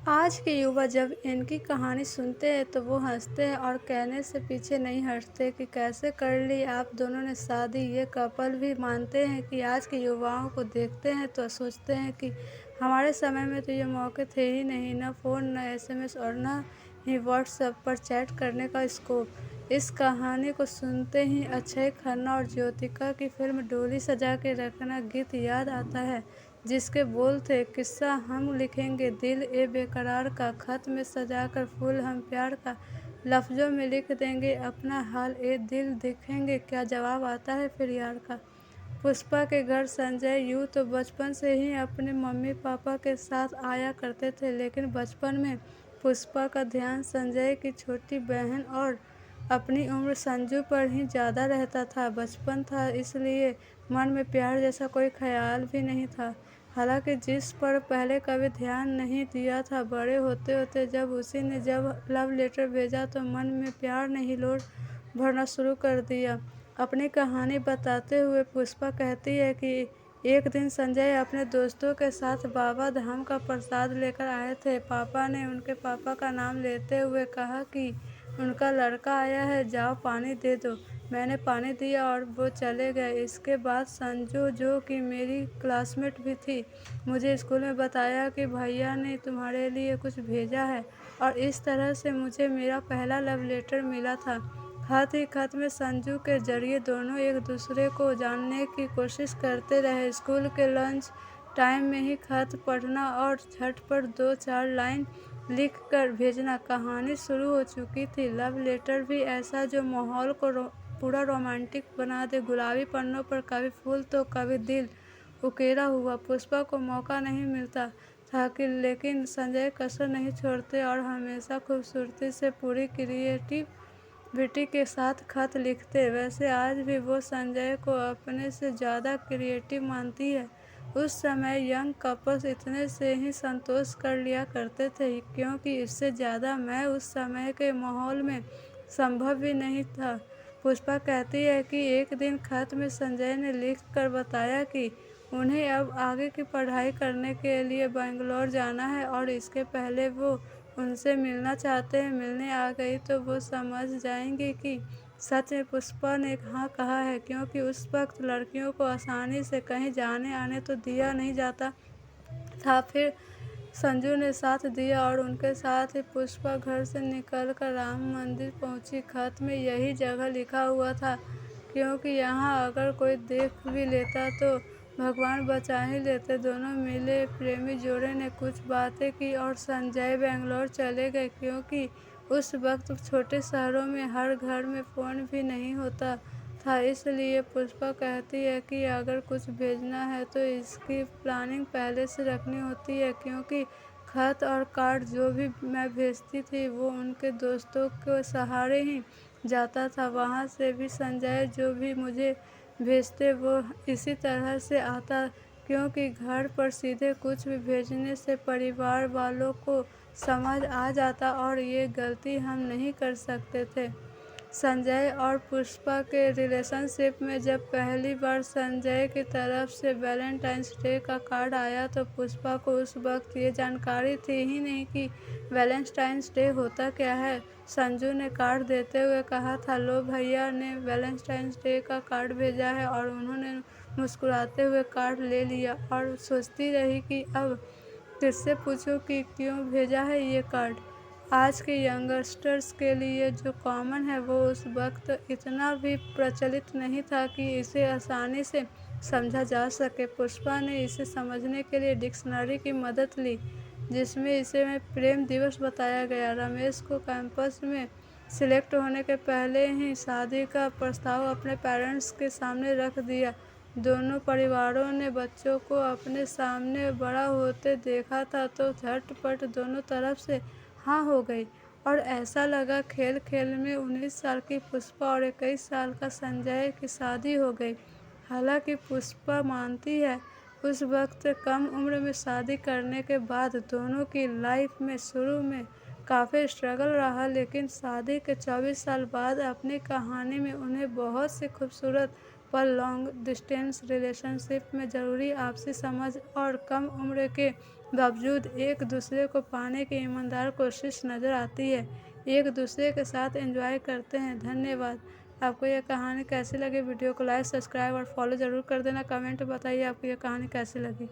आज के युवा जब इनकी कहानी सुनते हैं तो वो हंसते हैं और कहने से पीछे नहीं हटते कि कैसे कर ली आप दोनों ने शादी। ये कपल भी मानते हैं कि आज के युवाओं को देखते हैं तो सोचते हैं कि हमारे समय में तो ये मौके थे ही नहीं, ना फ़ोन, ना एसएमएस और ना ही व्हाट्सएप पर चैट करने का स्कोप। इस कहानी को सुनते ही अक्षय खन्ना और ज्योतिका की फिल्म डोली सजा के रखना गीत याद आता है, जिसके बोल थे, किस्सा हम लिखेंगे दिल ए बेकरार का, खत में सजाकर फूल हम प्यार का, लफ्ज़ों में लिख देंगे अपना हाल ए दिल, देखेंगे क्या जवाब आता है फिर यार का। पुष्पा के घर संजय यूँ तो बचपन से ही अपने मम्मी पापा के साथ आया करते थे, लेकिन बचपन में पुष्पा का ध्यान संजय की छोटी बहन और अपनी उम्र संजू पर ही ज़्यादा रहता था। बचपन था इसलिए मन में प्यार जैसा कोई ख्याल भी नहीं था। हालांकि जिस पर पहले कभी ध्यान नहीं दिया था, बड़े होते होते जब उसी ने जब लव लेटर भेजा तो मन में प्यार ने हिलोर भरना शुरू कर दिया। अपनी कहानी बताते हुए पुष्पा कहती है कि एक दिन संजय अपने दोस्तों के साथ बाबा धाम का प्रसाद लेकर आए थे। पापा ने उनके पापा का नाम लेते हुए कहा कि उनका लड़का आया है, जाओ पानी दे दो। मैंने पानी दिया और वो चले गए। इसके बाद संजू, जो कि मेरी क्लासमेट भी थी, मुझे स्कूल में बताया कि भैया ने तुम्हारे लिए कुछ भेजा है, और इस तरह से मुझे मेरा पहला लव लेटर मिला था। खत ही खत में संजू के जरिए दोनों एक दूसरे को जानने की कोशिश करते रहे। स्कूल के लंच टाइम में ही खत पढ़ना और झटपट 2-4 लाइन लिख कर भेजना, कहानी शुरू हो चुकी थी। लव लेटर भी ऐसा जो माहौल को पूरा रोमांटिक बना दे। गुलाबी पन्नों पर कभी फूल तो कभी दिल उकेरा हुआ। पुष्पा को मौका नहीं मिलता था कि, लेकिन संजय कसर नहीं छोड़ते और हमेशा खूबसूरती से पूरी क्रिएटिविटी के साथ खत लिखते। वैसे आज भी वो संजय को अपने से ज़्यादा क्रिएटिव मानती है। उस समय यंग कपल्स इतने से ही संतोष कर लिया करते थे, क्योंकि इससे ज़्यादा मैं उस समय के माहौल में संभव भी नहीं था। पुष्पा कहती है कि एक दिन खत में संजय ने लिख कर बताया कि उन्हें अब आगे की पढ़ाई करने के लिए बेंगलोर जाना है और इसके पहले वो उनसे मिलना चाहते हैं। मिलने आ गई तो वो समझ जाएंगे कि सच में पुष्पा ने हाँ कहा है, क्योंकि उस वक्त लड़कियों को आसानी से कहीं जाने आने तो दिया नहीं जाता था। फिर संजू ने साथ दिया और उनके साथ ही पुष्पा घर से निकलकर राम मंदिर पहुंची। खत में यही जगह लिखा हुआ था, क्योंकि यहाँ अगर कोई देख भी लेता तो भगवान बचा ही लेते। दोनों मिले प्रेमी जोड़े ने कुछ बातें की और संजय बेंगलोर चले गए, क्योंकि उस वक्त छोटे शहरों में हर घर में फ़ोन भी नहीं होता था। इसलिए पुष्पा कहती है कि अगर कुछ भेजना है तो इसकी प्लानिंग पहले से रखनी होती है, क्योंकि खत और कार्ड जो भी मैं भेजती थी वो उनके दोस्तों के सहारे ही जाता था। वहाँ से भी संजय जो भी मुझे भेजते वो इसी तरह से आता, क्योंकि घर पर सीधे कुछ भी भेजने से परिवार वालों को समझ आ जाता और ये गलती हम नहीं कर सकते थे। संजय और पुष्पा के रिलेशनशिप में जब पहली बार संजय की तरफ से वैलेंटाइंस डे का कार्ड आया तो पुष्पा को उस वक्त ये जानकारी थी ही नहीं कि वैलेंटाइंस डे होता क्या है। संजू ने कार्ड देते हुए कहा था, लो भैया ने वैलेंटाइंस डे का कार्ड भेजा है, और उन्होंने मुस्कुराते हुए कार्ड ले लिया और सोचती रही कि अब किससे पूछूं कि क्यों भेजा है ये कार्ड। आज के यंगस्टर्स के लिए जो कॉमन है वो उस वक्त इतना भी प्रचलित नहीं था कि इसे आसानी से समझा जा सके। पुष्पा ने इसे समझने के लिए डिक्शनरी की मदद ली, जिसमें इसे में प्रेम दिवस बताया गया। रमेश को कैंपस में सिलेक्ट होने के पहले ही शादी का प्रस्ताव अपने पेरेंट्स के सामने रख दिया। दोनों परिवारों ने बच्चों को अपने सामने बड़ा होते देखा था तो झटपट दोनों तरफ से हाँ हो गई, और ऐसा लगा खेल खेल में 19 साल की पुष्पा और 21 साल का संजय की शादी हो गई। हालांकि पुष्पा मानती है उस वक्त कम उम्र में शादी करने के बाद दोनों की लाइफ में शुरू में काफ़ी स्ट्रगल रहा, लेकिन शादी के 24 साल बाद अपनी कहानी में उन्हें बहुत सी खूबसूरत पर लॉन्ग डिस्टेंस रिलेशनशिप में ज़रूरी आपसी समझ और कम उम्र के बावजूद एक दूसरे को पाने की ईमानदार कोशिश नज़र आती है। एक दूसरे के साथ एंजॉय करते हैं। धन्यवाद। आपको यह कहानी कैसी लगी? वीडियो को लाइक, सब्सक्राइब और फॉलो ज़रूर कर देना। कमेंट में बताइए आपको यह कहानी कैसी लगी।